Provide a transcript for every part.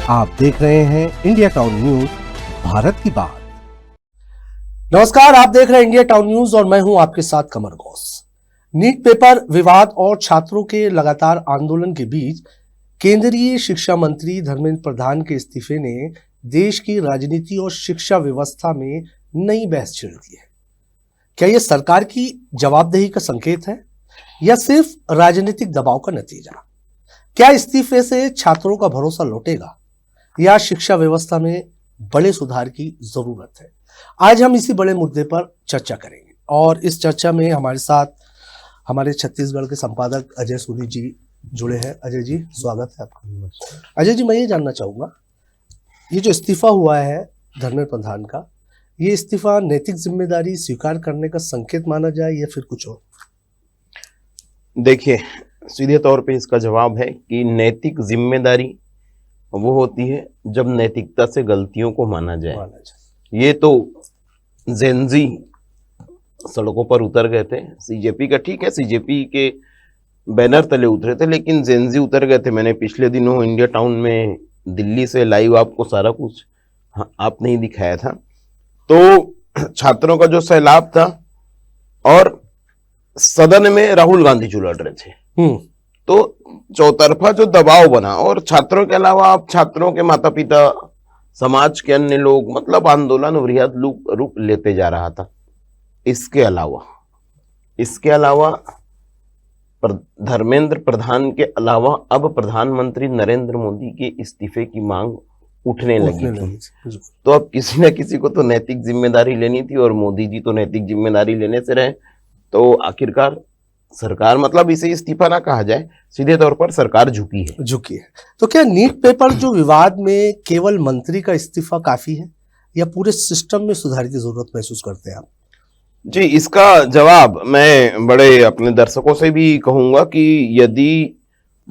आप देख रहे हैं इंडिया टाउन न्यूज, भारत की बात। नमस्कार, आप देख रहे हैं इंडिया टाउन न्यूज और मैं हूं आपके साथ कमर गौस। नीट पेपर विवाद और छात्रों के लगातार आंदोलन के बीच केंद्रीय शिक्षा मंत्री धर्मेंद्र प्रधान के इस्तीफे ने देश की राजनीति और शिक्षा व्यवस्था में नई बहस छिड़ दी है। क्या यह सरकार की जवाबदेही का संकेत है या सिर्फ राजनीतिक दबाव का नतीजा? क्या इस्तीफे से छात्रों का भरोसा लौटेगा या शिक्षा व्यवस्था में बड़े सुधार की जरूरत है? आज हम इसी बड़े मुद्दे पर चर्चा करेंगे और इस चर्चा में हमारे साथ हमारे छत्तीसगढ़ के संपादक अजय सूरी जी जुड़े हैं। अजय जी, स्वागत है आपका। अजय जी, मैं ये जानना चाहूंगा, ये जो इस्तीफा हुआ है धर्मेंद्र प्रधान का, ये इस्तीफा नैतिक जिम्मेदारी स्वीकार करने का संकेत माना जाए या फिर कुछ और? देखिए, सीधे तौर पे इसका जवाब है कि नैतिक जिम्मेदारी वो होती है जब नैतिकता से गलतियों को माना जाए। ये तो जेनजी सड़कों पर उतर गए थे, सीजेपी का ठीक है, सीजेपी के बैनर तले उतरे थे, लेकिन जेनजी उतर गए थे। मैंने पिछले दिनों इंडिया टाउन में दिल्ली से लाइव आपको सारा कुछ आपने ही दिखाया था। तो छात्रों का जो सैलाब था और सदन में राहुल गांधी जो लड़ रहे थे, तो चौतरफा जो दबाव बना और छात्रों के अलावा अब छात्रों के माता पिता, समाज के अन्य लोग, मतलब आंदोलन वृहद रूप लेते जा रहा था। इसके अलावा धर्मेंद्र प्रधान के अलावा अब प्रधानमंत्री नरेंद्र मोदी के इस्तीफे की मांग उठने लगी थी। तो अब किसी न किसी को तो नैतिक जिम्मेदारी लेनी थी और मोदी जी तो नैतिक जिम्मेदारी लेने से रहे। तो आखिरकार सरकार, मतलब इसे इस्तीफा ना कहा जाए, सीधे तौर पर सरकार झुकी है। तो क्या नीट पेपर जो विवाद में केवल मंत्री का इस्तीफा काफी है या पूरे सिस्टम में सुधार की जरूरत महसूस करते हैं आप? जी, इसका जवाब मैं बड़े अपने दर्शकों से भी कहूंगा कि यदि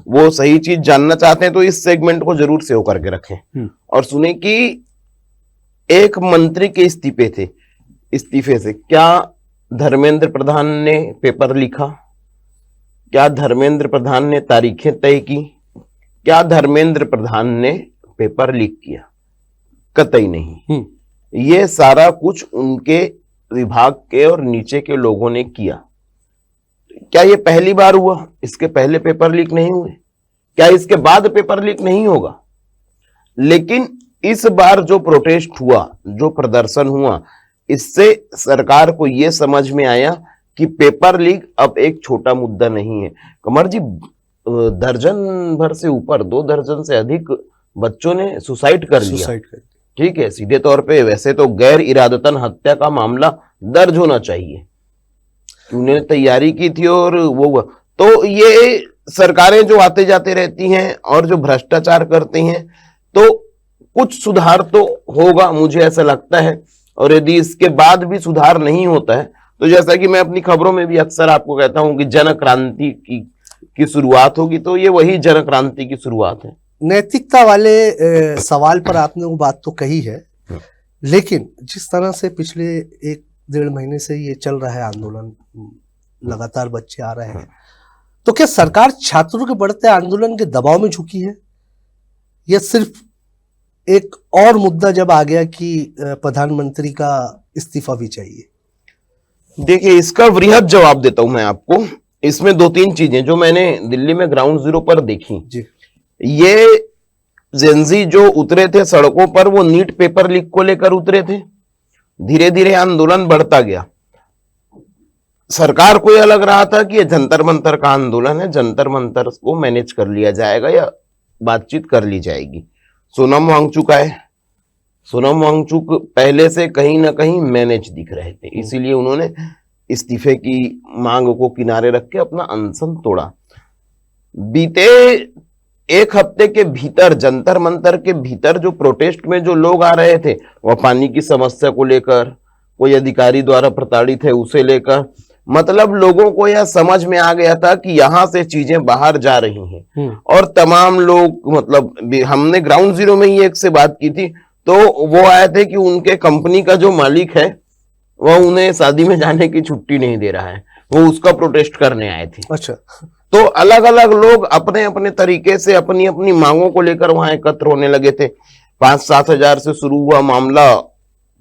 वो सही चीज जानना चाहते हैं तो इस सेगमेंट को जरूर सेव करके रखें और सुने कि एक मंत्री के इस्तीफे से क्या धर्मेंद्र प्रधान ने पेपर लिखा? क्या धर्मेंद्र प्रधान ने तारीखें तय की? क्या धर्मेंद्र प्रधान ने पेपर लीक किया? कतई नहीं। ये सारा कुछ उनके विभाग के और नीचे के लोगों ने किया। क्या ये पहली बार हुआ? इसके पहले पेपर लीक नहीं हुए? क्या इसके बाद पेपर लीक नहीं होगा? लेकिन इस बार जो प्रोटेस्ट हुआ, जो प्रदर्शन हुआ, इससे सरकार को यह समझ में आया कि पेपर लीक अब एक छोटा मुद्दा नहीं है। कमर जी, दर्जन भर से ऊपर, 2 दर्जन से अधिक बच्चों ने सुसाइड कर लिया। ठीक है, सीधे तौर पे वैसे तो गैर इरादतन हत्या का मामला दर्ज होना चाहिए, उन्होंने तैयारी की थी और वो। तो ये सरकारें जो आते जाते रहती हैं और जो भ्रष्टाचार करती हैं, तो कुछ सुधार तो होगा, मुझे ऐसा लगता है। और यदि इसके बाद भी सुधार नहीं होता है तो जैसा कि मैं अपनी खबरों में भी अक्सर आपको कहता हूं कि जन क्रांति की शुरुआत होगी, तो ये वही जन क्रांति की शुरुआत है। नैतिकता वाले सवाल पर आपने वो बात तो कही है, लेकिन जिस तरह से पिछले 1-1.5 महीने से ये चल रहा है आंदोलन, लगातार बच्चे आ रहे हैं, तो क्या सरकार छात्रों के बढ़ते आंदोलन के दबाव में झुकी है या सिर्फ एक और मुद्दा जब आ गया कि प्रधानमंत्री का इस्तीफा भी चाहिए? देखिए, इसका वृहद जवाब देता हूं मैं आपको। इसमें 2-3 चीजें जो मैंने दिल्ली में ग्राउंड जीरो पर देखी जी। ये जेनजी जो उतरे थे सड़कों पर, वो नीट पेपर लीक को लेकर उतरे थे। धीरे धीरे आंदोलन बढ़ता गया। सरकार को यह लग रहा था कि यह जंतर मंतर का आंदोलन है, जंतर मंतर को मैनेज कर लिया जाएगा या बातचीत कर ली जाएगी। सोनम वांगचुक आए। सोनम वांगचुक पहले से कहीं ना कहीं मैनेज दिख रहे थे, इसीलिए उन्होंने इस्तीफे की मांग को किनारे रख के अपना अनशन तोड़ा। बीते 1 हफ्ते के भीतर जंतर मंतर के भीतर जो प्रोटेस्ट में जो लोग आ रहे थे, वह पानी की समस्या को लेकर, कोई अधिकारी द्वारा प्रताड़ित है उसे लेकर, मतलब लोगों को यह समझ में आ गया था कि यहां से चीजें बाहर जा रही हैं। और तमाम लोग, मतलब हमने ग्राउंड जीरो में ही एक से बात की थी, तो वो आए थे कि उनके कंपनी का जो मालिक है वह उन्हें शादी में जाने की छुट्टी नहीं दे रहा है, वो उसका प्रोटेस्ट करने आए थे। अच्छा। तो अलग अलग लोग अपने अपने तरीके से अपनी अपनी मांगों को लेकर वहां एकत्र होने लगे थे। 5-7 हजार से शुरू हुआ मामला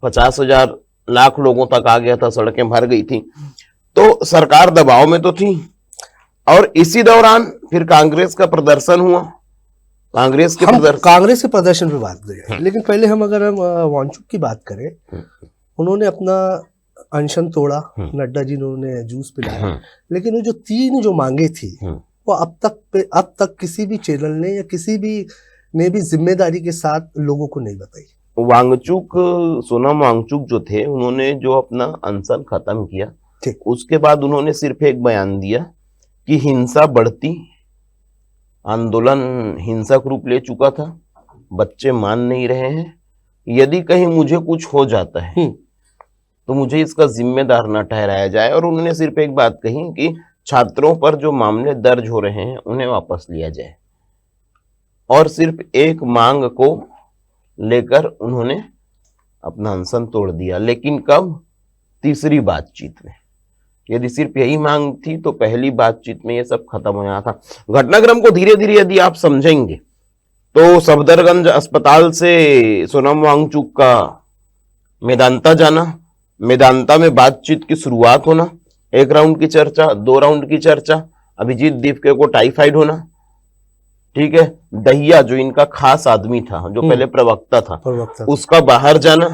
50,000 लाख लोगों तक आ गया था, सड़कें भर गई थी। तो सरकार दबाव में तो थी, और इसी दौरान फिर कांग्रेस का प्रदर्शन हुआ। कांग्रेस के प्रदर्शन पे बात करें, लेकिन पहले अगर हम वांगचुक की बात करें, उन्होंने अपना अनशन तोड़ा, नड्डा जी ने उन्होंने जूस पिलाया, लेकिन वो जो 3 जो मांगे थी वो अब तक किसी भी चैनल ने या किसी भी ने भी जिम्मेदारी के साथ लोगों को नहीं बताई। सोनम वांगचुक जो थे, उन्होंने जो अपना अनशन खत्म किया, उसके बाद उन्होंने सिर्फ एक बयान दिया कि हिंसा बढ़ती, आंदोलन हिंसक रूप ले चुका था, बच्चे मान नहीं रहे हैं, यदि कहीं मुझे कुछ हो जाता है तो मुझे इसका जिम्मेदार न ठहराया जाए। और उन्होंने सिर्फ एक बात कही कि छात्रों पर जो मामले दर्ज हो रहे हैं उन्हें वापस लिया जाए, और सिर्फ एक मांग को लेकर उन्होंने अपना अनशन तोड़ दिया। लेकिन कब? तीसरी बातचीत में। यदि सिर्फ यही मांग थी तो पहली बातचीत में ये सब खत्म हो जाता था। घटनाक्रम को धीरे धीरे यदि आप समझेंगे तो सफदरगंज अस्पताल से सोनम वांगचुक का मेदांता जाना, मेदांता में बातचीत की शुरुआत होना, 1 राउंड की चर्चा, 2 राउंड की चर्चा, अभिजीत दीपके को टाइफाइड होना, ठीक है, दहिया जो इनका खास आदमी था, जो पहले प्रवक्ता था, उसका बाहर जाना।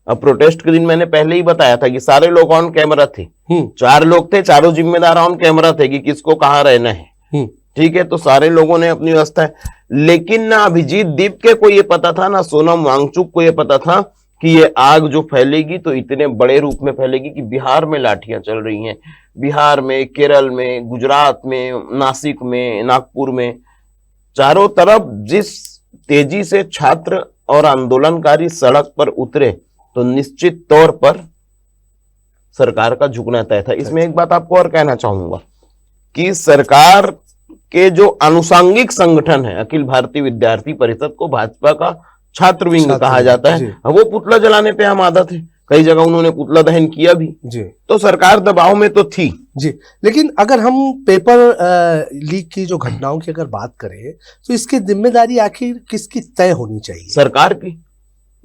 अब प्रोटेस्ट के दिन मैंने पहले ही बताया था कि सारे लोग ऑन कैमरा थे, 4 लोग थे, चारों जिम्मेदार ऑन कैमरा थे कि किसको कहाँ रहना है, ठीक है, तो सारे लोगों ने अपनी व्यवस्था है। लेकिन ना अभिजीत दीपके को ये पता था, ना सोनम वांगचुक को ये पता था कि ये आग जो फैलेगी तो इतने बड़े रूप में फैलेगी कि बिहार में लाठियां चल रही हैं, बिहार में, केरल में, गुजरात में, नासिक में, नागपुर में, चारों तरफ जिस तेजी से छात्र और आंदोलनकारी सड़क पर उतरे तो निश्चित तौर पर सरकार का झुकना तय था। इसमें एक बात आपको और कहना चाहूंगा कि सरकार के जो अनुषंगिक संगठन है, अखिल भारतीय विद्यार्थी परिषद को भाजपा का छात्र विंग कहा जाता है, वो पुतला जलाने पे आमादा थे, कई जगह उन्होंने पुतला दहन किया भी जी। तो सरकार दबाव में तो थी जी। लेकिन अगर हम पेपर लीक की जो घटनाओं की अगर बात करें तो इसकी जिम्मेदारी आखिर किसकी तय होनी चाहिए? सरकार की,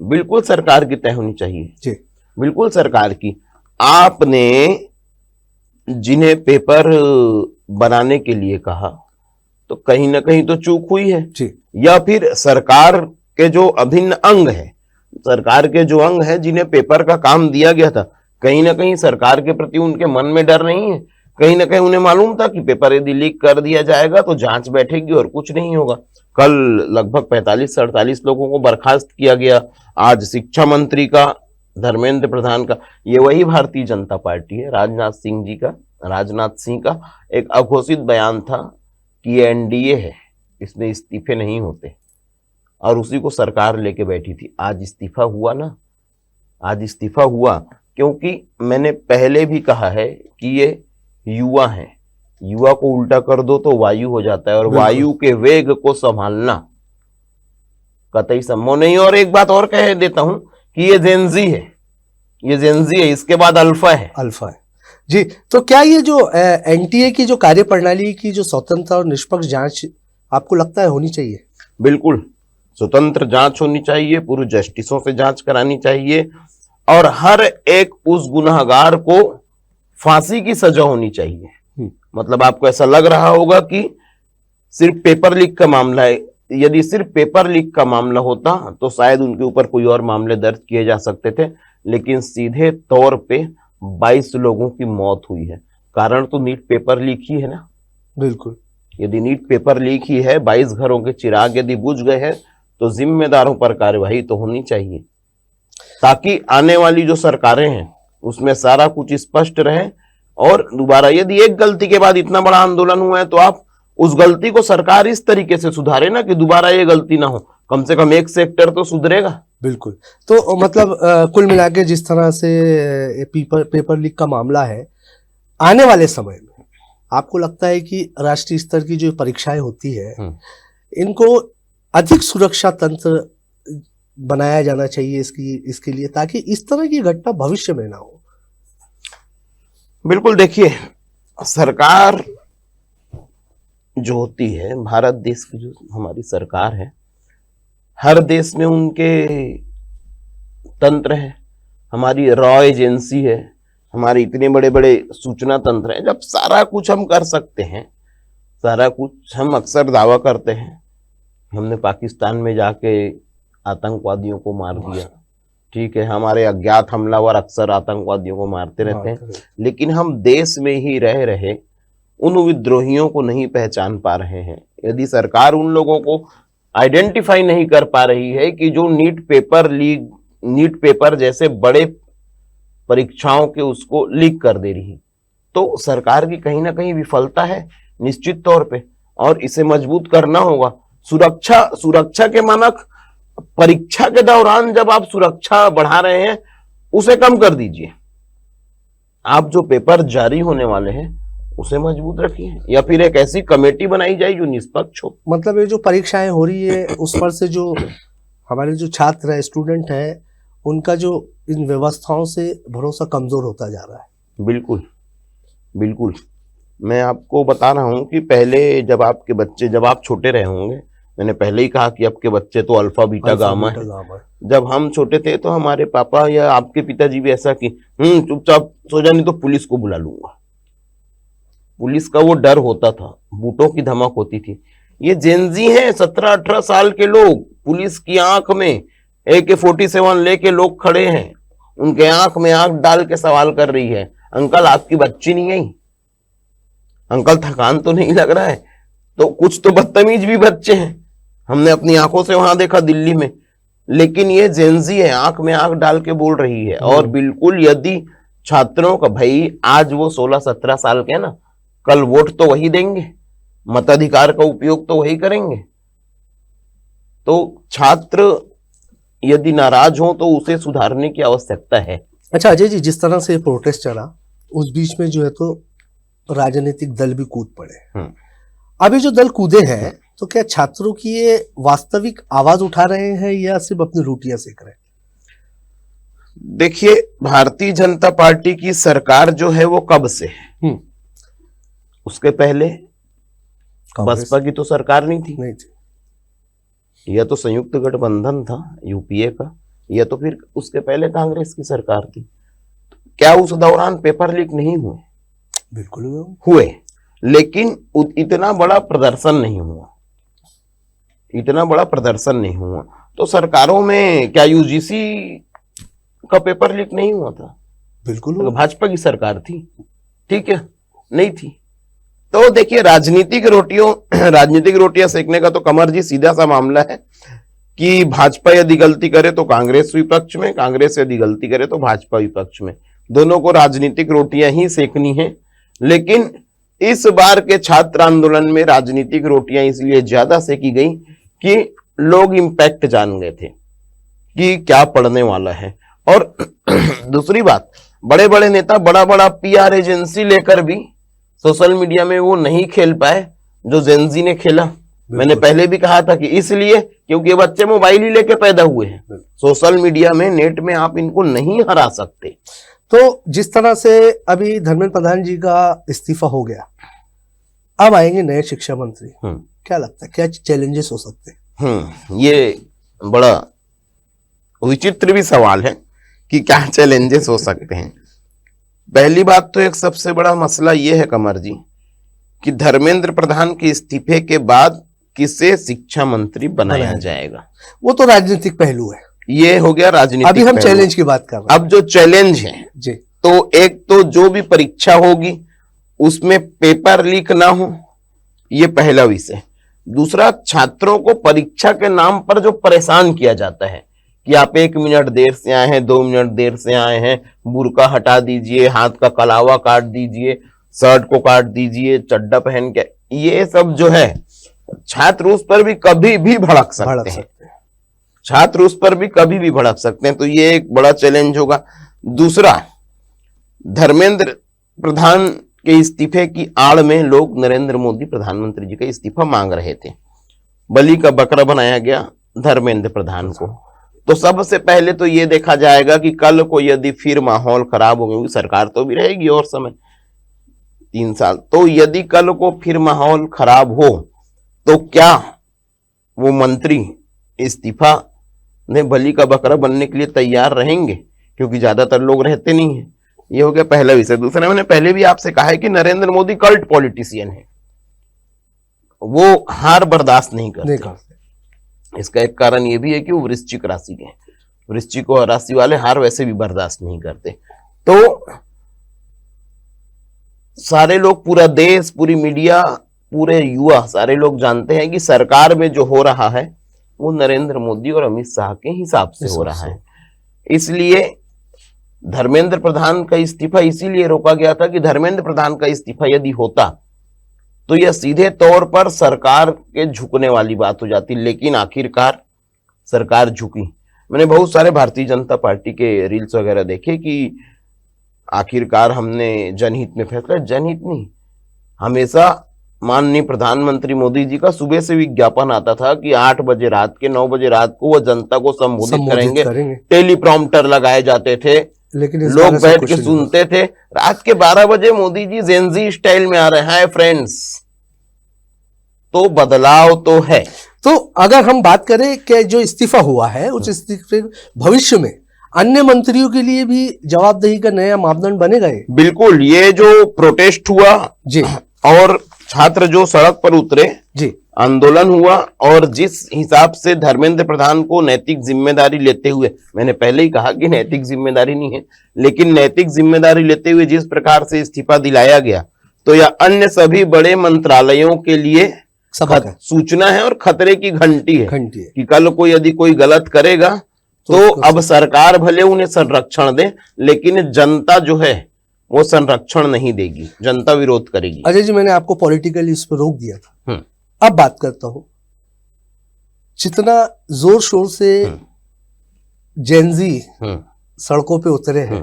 बिल्कुल सरकार की तय होनी चाहिए जी, बिल्कुल सरकार की। आपने जिन्हें पेपर बनाने के लिए कहा तो कहीं ना कहीं तो चूक हुई है जी, या फिर सरकार के जो अभिन्न अंग है, सरकार के जो अंग है जिन्हें पेपर का काम दिया गया था, कहीं ना कहीं सरकार के प्रति उनके मन में डर नहीं है, कहीं ना कहीं उन्हें मालूम था कि पेपर यदि लीक कर दिया जाएगा तो जांच बैठेगी और कुछ नहीं होगा। कल लगभग 45-48 लोगों को बर्खास्त किया गया, आज शिक्षा मंत्री का, धर्मेंद्र प्रधान का, ये वही भारतीय जनता पार्टी है। राजनाथ सिंह का एक अघोषित बयान था कि ये एनडीए है, इसमें इस्तीफे नहीं होते, और उसी को सरकार लेके बैठी थी। आज इस्तीफा हुआ ना, आज इस्तीफा हुआ क्योंकि मैंने पहले भी कहा है कि ये युवा है, युवा को उल्टा कर दो तो वायु हो जाता है, और वायु के वेग को संभालना कतई संभव नहीं। और एक बात और कह देता हूं कि ये जेनजी है, ये जेनजी है, इसके बाद अल्फा है जी। तो क्या ये जो एनटीए की जो कार्यप्रणाली की जो स्वतंत्र और निष्पक्ष जांच आपको लगता है होनी चाहिए? बिल्कुल, स्वतंत्र जांच होनी चाहिए, पूरी जस्टिसों से जांच करानी चाहिए, और हर एक उस गुनहगार को फांसी की सजा होनी चाहिए। मतलब आपको ऐसा लग रहा होगा कि सिर्फ पेपर लीक का मामला है, यदि सिर्फ पेपर लीक का मामला होता तो शायद उनके ऊपर कोई और मामले दर्ज किए जा सकते थे, लेकिन सीधे तौर पे 22 लोगों की मौत हुई है। कारण तो नीट पेपर लीक ही है ना। बिल्कुल, यदि नीट पेपर लीक ही है, 22 घरों के चिराग यदि बुझ गए हैं तो जिम्मेदारों पर कार्यवाही तो होनी चाहिए, ताकि आने वाली जो सरकारें हैं उसमें सारा कुछ स्पष्ट रहे। और दोबारा यदि एक गलती के बाद इतना बड़ा आंदोलन हुआ है तो आप उस गलती को सरकार इस तरीके से सुधारे ना कि दोबारा ये गलती ना हो, कम से कम एक सेक्टर तो सुधरेगा। बिल्कुल, तो मतलब कुल मिला के जिस तरह से पेपर लीक का मामला है, आने वाले समय में आपको लगता है कि राष्ट्रीय स्तर की जो परीक्षाएं होती है इनको अधिक सुरक्षा तंत्र बनाया जाना चाहिए इसके लिए, ताकि इस तरह की घटना भविष्य में ना हो? बिल्कुल, देखिए, सरकार जो होती है, भारत देश की जो हमारी सरकार है, हर देश में उनके तंत्र है, हमारी रॉ एजेंसी है, हमारे इतने बड़े बड़े सूचना तंत्र हैं। जब सारा कुछ हम कर सकते हैं, सारा कुछ हम अक्सर दावा करते हैं, हमने पाकिस्तान में जाके आतंकवादियों को मार दिया, ठीक है, हमारे अज्ञात हमलावर अक्सर आतंकवादियों को मारते रहते हैं, लेकिन हम देश में ही रह रहे उन विद्रोहियों को नहीं पहचान पा रहे हैं। यदि सरकार उन लोगों को आइडेंटिफाई नहीं कर पा रही है कि जो नीट पेपर जैसे बड़े परीक्षाओं के उसको लीक कर दे रही, तो सरकार की कहीं ना कहीं विफलता है निश्चित तौर पे, और इसे मजबूत करना होगा। सुरक्षा के मानक परीक्षा के दौरान जब आप सुरक्षा बढ़ा रहे हैं, उसे कम कर दीजिए। आप जो पेपर जारी होने वाले हैं उसे मजबूत रखिए, या फिर एक ऐसी कमेटी बनाई जाए जो निष्पक्ष हो। मतलब ये जो परीक्षाएं हो रही है उस पर से जो हमारे जो छात्र है, स्टूडेंट है, उनका जो इन व्यवस्थाओं से भरोसा कमजोर होता जा रहा है। बिल्कुल बिल्कुल, मैं आपको बता रहा हूं कि पहले जब आप छोटे रहे होंगे, मैंने पहले ही कहा कि आपके बच्चे तो अल्फा बीटा गामा है। जब हम छोटे थे तो हमारे पापा या आपके पिताजी भी ऐसा कि चुपचाप सो जा, नहीं तो पुलिस को बुला लूंगा। पुलिस का वो डर होता था, बूटों की धमक होती थी। ये जेनजी हैं, 17-18 साल के लोग, पुलिस की आंख में AK-47 लेके लोग खड़े हैं, उनके आंख में आंख डाल के सवाल कर रही है, अंकल आपकी बच्ची नहीं आई, अंकल थकान तो नहीं लग रहा है। तो कुछ तो बदतमीज भी बच्चे हैं, हमने अपनी आंखों से वहां देखा दिल्ली में, लेकिन ये जेनजी है, आंख में आंख डाल के बोल रही है। और बिल्कुल यदि छात्रों का, भाई आज वो 16-17 साल के हैं ना, कल वोट तो वही देंगे, मताधिकार का उपयोग तो वही करेंगे। तो छात्र यदि नाराज हो तो उसे सुधारने की आवश्यकता है। अच्छा अजय जी, जिस तरह से प्रोटेस्ट चला उस बीच में जो है तो राजनीतिक दल भी कूद पड़े। अभी जो दल कूदे हैं, तो क्या छात्रों की ये वास्तविक आवाज उठा रहे हैं या सिर्फ अपनी रोटियां सेक रहे हैं? देखिए, भारतीय जनता पार्टी की सरकार जो है वो कब से है, उसके पहले बसपा की तो सरकार नहीं थी। यह तो संयुक्त गठबंधन था यूपीए का, या तो फिर उसके पहले कांग्रेस की सरकार थी। क्या उस दौरान पेपर लीक नहीं हुए? बिल्कुल हुए, लेकिन इतना बड़ा प्रदर्शन नहीं हुआ, इतना बड़ा प्रदर्शन नहीं हुआ। तो सरकारों में क्या यूजीसी का पेपर लीक नहीं हुआ था? बिल्कुल, तो भाजपा की सरकार थी, ठीक है, नहीं थी। तो देखिए, राजनीतिक रोटियां सेकने का तो कमर जी सीधा सा मामला है कि भाजपा यदि गलती करे तो कांग्रेस विपक्ष में, कांग्रेस यदि गलती करे तो भाजपा विपक्ष में, दोनों को राजनीतिक रोटियां ही सेकनी है। लेकिन इस बार के छात्र आंदोलन में राजनीतिक रोटियां इसलिए ज्यादा सेकी गई कि लोग इंपैक्ट जान गए थे कि क्या पड़ने वाला है। और दूसरी बात, बड़े बड़े नेता बड़ा बड़ा PR एजेंसी लेकर भी सोशल मीडिया में वो नहीं खेल पाए जो जेनजी ने खेला। मैंने पहले भी कहा था कि इसलिए क्योंकि ये बच्चे मोबाइल ही लेके पैदा हुए हैं, सोशल मीडिया में, नेट में आप इनको नहीं हरा सकते। तो जिस तरह से अभी धर्मेंद्र प्रधान जी का इस्तीफा हो गया, अब आएंगे नए शिक्षा मंत्री, क्या लगता है क्या चैलेंजेस हो सकते हैं? ये बड़ा विचित्र भी सवाल है कि क्या चैलेंजेस हो सकते हैं। पहली बात तो एक सबसे बड़ा मसला ये है कमर जी कि धर्मेंद्र प्रधान के इस्तीफे के बाद किसे शिक्षा मंत्री बनाया जाएगा। वो तो राजनीतिक पहलू है, ये हो गया राजनीतिक। अभी हम चैलेंज की बात कर रहे हैं। अब जो चैलेंज है जी, तो एक तो जो भी परीक्षा होगी उसमें पेपर लीक ना हो, ये पहला विषय। दूसरा, छात्रों को परीक्षा के नाम पर जो परेशान किया जाता है कि आप 1 मिनट देर से आए हैं, 2 मिनट देर से आए हैं, बुर्का हटा दीजिए, हाथ का कलावा काट दीजिए, शर्ट को काट दीजिए, चड्डा पहन के, ये सब जो है छात्र उस पर भी कभी भी भड़क सकते हैं। छात्र उस पर भी कभी भी भड़क सकते हैं, तो ये एक बड़ा चैलेंज होगा। दूसरा, धर्मेंद्र प्रधान के इस्तीफे की आड़ में लोग नरेंद्र मोदी प्रधानमंत्री जी का इस्तीफा मांग रहे थे, बलि का बकरा बनाया गया धर्मेंद्र प्रधान को। तो सबसे पहले तो ये देखा जाएगा कि कल को यदि फिर माहौल खराब हो गया, सरकार तो भी रहेगी और समय, 3 साल, तो यदि कल को फिर माहौल खराब हो तो क्या वो मंत्री इस्तीफा ने बलि का बकरा बनने के लिए तैयार रहेंगे? क्योंकि ज्यादातर लोग रहते नहीं है। ये हो गया पहला विषय। दूसरा, मैंने पहले भी आपसे कहा है कि नरेंद्र मोदी कल्ट पॉलिटिशियन है, वो हार बर्दाश्त नहीं करते। इसका एक कारण ये भी है कि वो वृश्चिक राशि के हैं। वृश्चिक राशि वाले हार वैसे भी बर्दाश्त नहीं करते। तो सारे लोग, पूरा देश, पूरी मीडिया, पूरे युवा, सारे लोग जानते हैं कि सरकार में जो हो रहा है वो नरेंद्र मोदी और अमित शाह के हिसाब से हो रहा है। इसलिए धर्मेंद्र प्रधान का इस्तीफा इसीलिए रोका गया था कि धर्मेंद्र प्रधान का इस्तीफा यदि होता तो यह सीधे तौर पर सरकार के झुकने वाली बात हो जाती। लेकिन आखिरकार सरकार झुकी। मैंने बहुत सारे भारतीय जनता पार्टी के रील्स वगैरह देखे कि आखिरकार हमने जनहित में फैसला। जनहित नहीं, हमेशा माननीय प्रधानमंत्री मोदी जी का सुबह से विज्ञापन आता था कि 8 बजे रात के 9 बजे रात को वो जनता को संबोधित करेंगे। टेलीप्रॉम्प्टर लगाए जाते थे, लेकिन लोग बैठ के सुनते थे। रात के 12 बजे मोदी जी जेनजी स्टाइल में आ रहे हैं फ्रेंड्स। तो बदलाव तो है। तो अगर हम बात करें कि जो इस्तीफा हुआ है उस इस्तीफे भविष्य में अन्य मंत्रियों के लिए भी जवाबदेही का नया मापदंड बनेगा? बिल्कुल। ये जो प्रोटेस्ट हुआ जी और छात्र जो सड़क पर उतरे जी, आंदोलन हुआ, और जिस हिसाब से धर्मेंद्र प्रधान को नैतिक जिम्मेदारी लेते हुए, मैंने पहले ही कहा कि नैतिक जिम्मेदारी नहीं है, लेकिन नैतिक जिम्मेदारी लेते हुए जिस प्रकार से इस्तीफा दिलाया गया, तो यह अन्य सभी बड़े मंत्रालयों के लिए सूचना है और खतरे की घंटी है कि कल को यदि कोई गलत करेगा तो अब सरकार भले उन्हें संरक्षण दे, लेकिन जनता जो है वो संरक्षण नहीं देगी, जनता विरोध करेगी। अजय जी, मैंने आपको पॉलिटिकली इस पर रोक दिया था। अब बात करता हूं, जितना जोर शोर से जेनजी सड़कों पे उतरे हैं,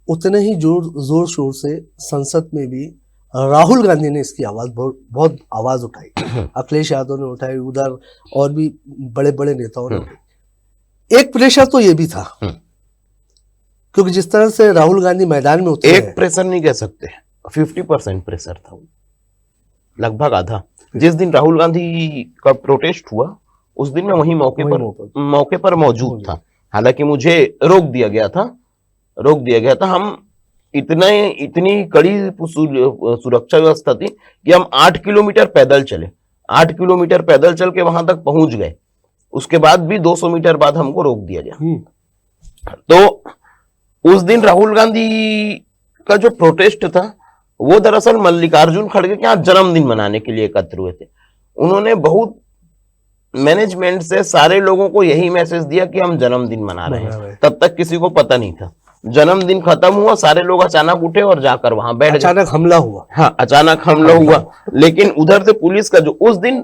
उतने ही जोर शोर से संसद में भी राहुल गांधी ने इसकी आवाज बहुत आवाज उठाई। अखिलेश यादव ने उठाई, उधर और भी बड़े बड़े नेताओं ने उठाई। एक प्रेशर तो ये भी था, क्योंकि जिस तरह से राहुल गांधी मैदान में उतरे, एक प्रेशर नहीं कह सकते, 50% प्रेशर था, लगभग आधा। जिस दिन राहुल गांधी का प्रोटेस्ट हुआ उस दिन मैं वहीं मौके पर मौजूद था। हालांकि मुझे रोक दिया गया था। हम इतनी कड़ी सुरक्षा व्यवस्था थी कि हम 8 किलोमीटर पैदल चले। 8 किलोमीटर पैदल चल के वहां तक पहुंच गए। उसके बाद भी 200 मीटर बाद हमको रोक दिया गया। तो उस दिन राहुल गांधी का जो प्रोटेस्ट था वो दरअसल मल्लिकार्जुन खड़गे के यहाँ जन्मदिन मनाने के लिए एकत्र हुए थे। उन्होंने बहुत मैनेजमेंट से सारे लोगों को यही मैसेज दिया कि हम जन्मदिन मना रहे हैं। तब तक किसी को पता नहीं था। जन्मदिन खत्म हुआ, सारे लोग अचानक उठे और जाकर वहां बैठ गए। अचानक हमला हुआ। हाँ, अचानक हमला हुआ। लेकिन उधर से पुलिस का जो उस दिन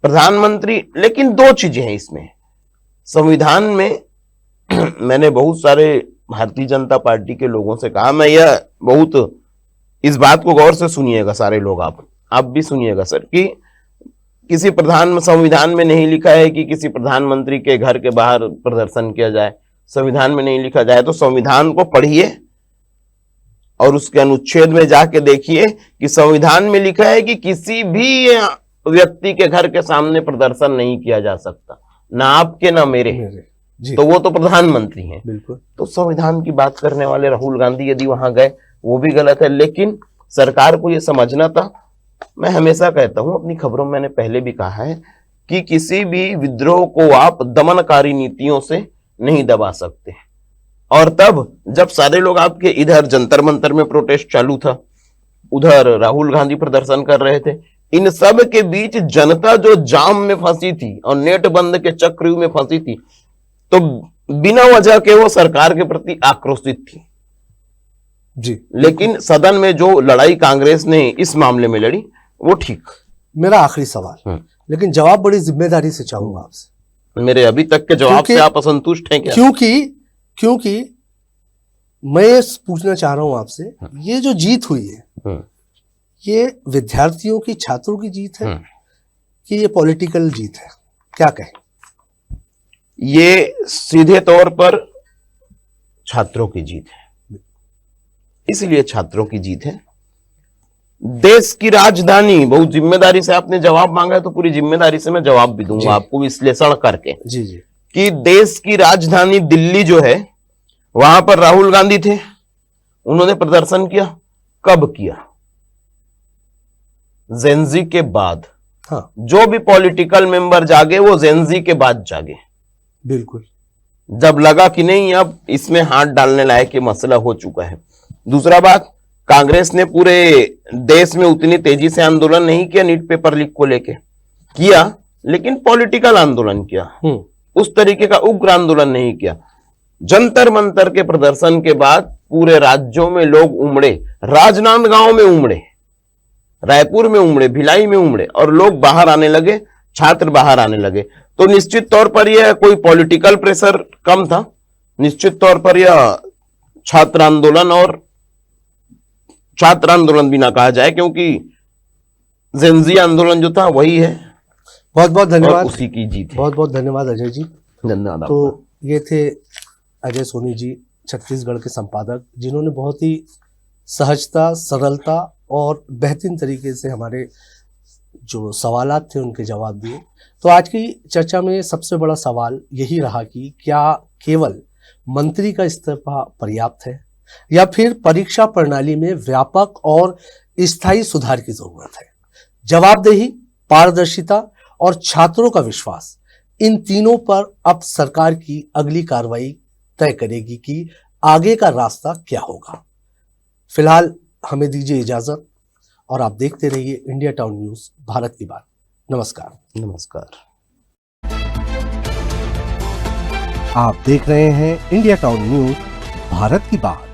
प्रधानमंत्री, लेकिन 2 चीजें हैं इसमें। संविधान में मैंने बहुत सारे भारतीय जनता पार्टी के लोगों से कहा, मैं यह बहुत इस बात को गौर से सुनिएगा सारे लोग, आप भी सुनिएगा सर, कि किसी संविधान में नहीं लिखा है कि किसी प्रधानमंत्री के घर के बाहर प्रदर्शन किया जाए। संविधान में नहीं लिखा जाए तो संविधान को पढ़िए और उसके अनुच्छेद में जाके देखिए कि संविधान में लिखा है कि किसी भी व्यक्ति के घर के सामने प्रदर्शन नहीं किया जा सकता, ना आपके ना मेरे। तो वो तो प्रधानमंत्री हैं। बिल्कुल। तो संविधान की बात करने वाले राहुल गांधी यदि वहां गए वो भी गलत है। लेकिन सरकार को ये समझना था। मैं हमेशा कहता हूं, अपनी खबरों में मैंने पहले भी कहा है कि किसी भी विद्रोह को आप दमनकारी नीतियों से नहीं दबा सकते। और तब जब सारे लोग आपके इधर जंतर मंतर में प्रोटेस्ट चालू था, उधर राहुल गांधी प्रदर्शन कर रहे थे, इन सब के बीच जनता जो जाम में फंसी थी और नेट बंद के चक्रव्यूह में फंसी थी, तो बिना वजह के वो सरकार के प्रति आक्रोशित थी जी। लेकिन सदन में जो लड़ाई कांग्रेस ने इस मामले में लड़ी वो ठीक। मेरा आखिरी सवाल, लेकिन जवाब बड़ी जिम्मेदारी से चाहूंगा आपसे। मेरे अभी तक के जवाब से आप असंतुष्ट हैं क्या? क्योंकि मैं ये पूछना चाह रहा हूं आपसे, ये जो जीत हुई है ये विद्यार्थियों की, छात्रों की जीत है कि ये पॉलिटिकल जीत है? क्या कहें? ये सीधे तौर पर छात्रों की जीत है। इसलिए छात्रों की जीत है देश की राजधानी, बहुत जिम्मेदारी से आपने जवाब मांगा है तो पूरी जिम्मेदारी से मैं जवाब भी जी। दूंगा आपको विश्लेषण करके, जी जी कि देश की राजधानी दिल्ली जो है वहां पर राहुल गांधी थे, उन्होंने प्रदर्शन किया। कब किया? जेनजी के बाद। हाँ जो भी पॉलिटिकल मेंबर जागे वो जेनजी के बाद जागे, बिल्कुल। जब लगा कि नहीं अब इसमें हाथ डालने लायक ये मसला हो चुका है। दूसरा बात, कांग्रेस ने पूरे देश में उतनी तेजी से आंदोलन नहीं किया नीट पेपर लीक को लेके, किया लेकिन पॉलिटिकल आंदोलन किया, उस तरीके का उग्र आंदोलन नहीं किया। जंतर मंतर के प्रदर्शन के बाद पूरे राज्यों में लोग उमड़े, राजनांदगांव में उमड़े, रायपुर में उमड़े, भिलाई में उमड़े, और लोग बाहर आने लगे, छात्र बाहर आने लगे। तो निश्चित तौर पर यह कोई पॉलिटिकल प्रेशर कम था, निश्चित तौर पर यह छात्र आंदोलन, और छात्र आंदोलन भी ना कहा जाए क्योंकि जेनजी आंदोलन जो था वही है। बहुत बहुत धन्यवाद, उसी की जीत है। बहुत बहुत धन्यवाद अजय जी। धन्यवाद। तो ये थे अजय सोनी जी, छत्तीसगढ़ के संपादक, जिन्होंने बहुत ही सहजता, सरलता और बेहतरीन तरीके से हमारे जो सवालात थे उनके जवाब दिए। तो आज की चर्चा में सबसे बड़ा सवाल यही रहा कि क्या केवल मंत्री का इस्तीफा पर्याप्त है या फिर परीक्षा प्रणाली में व्यापक और स्थायी सुधार की जरूरत है। जवाबदेही, पारदर्शिता और छात्रों का विश्वास, इन तीनों पर अब सरकार की अगली कार्रवाई तय करेगी कि आगे का रास्ता क्या होगा। फिलहाल हमें दीजिए इजाजत और आप देखते रहिए इंडिया टाउन न्यूज, भारत की बात। नमस्कार। नमस्कार। आप देख रहे हैं इंडिया टाउन न्यूज, भारत की बात।